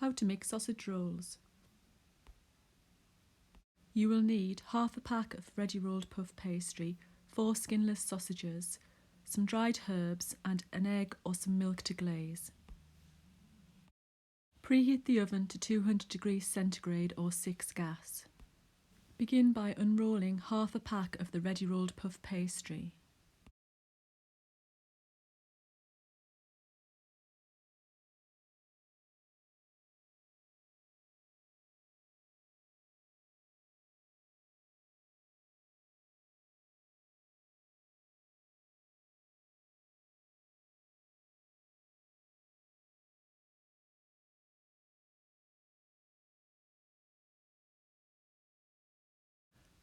How to make sausage rolls. You will need half a pack of ready rolled puff pastry, 4 skinless sausages, some dried herbs and an egg or some milk to glaze. Preheat the oven to 200 degrees centigrade or 6 gas. Begin by unrolling half a pack of the ready rolled puff pastry.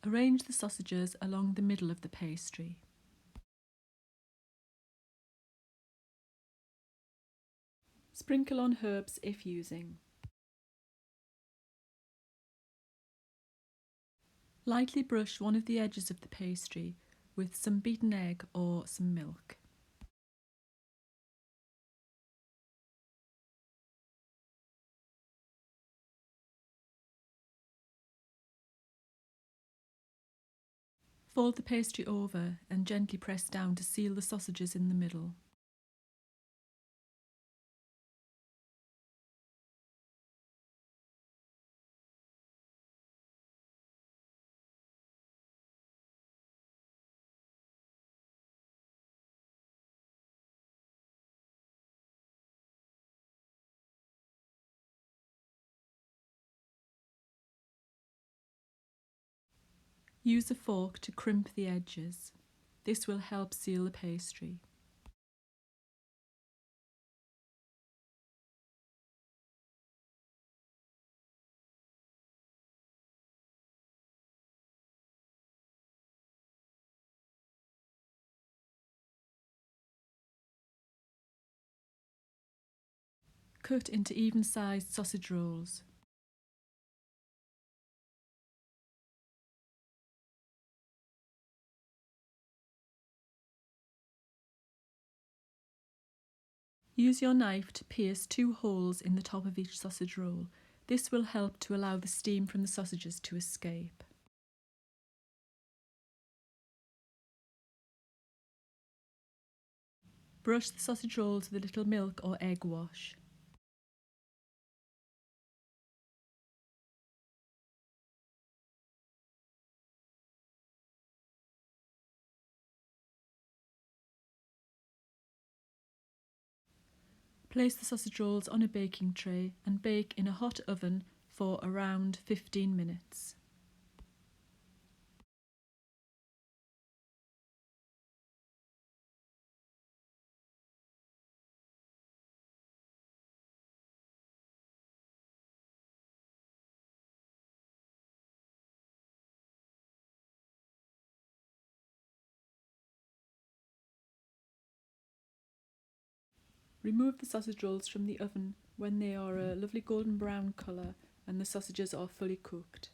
Arrange the sausages along the middle of the pastry. Sprinkle on herbs if using. Lightly brush one of the edges of the pastry with some beaten egg or some milk. Fold the pastry over and gently press down to seal the sausages in the middle. Use a fork to crimp the edges. This will help seal the pastry. Cut into even-sized sausage rolls. Use your knife to pierce 2 holes in the top of each sausage roll. This will help to allow the steam from the sausages to escape. Brush the sausage rolls with a little milk or egg wash. Place the sausage rolls on a baking tray and bake in a hot oven for around 15 minutes. Remove the sausage rolls from the oven when they are a lovely golden brown colour and the sausages are fully cooked.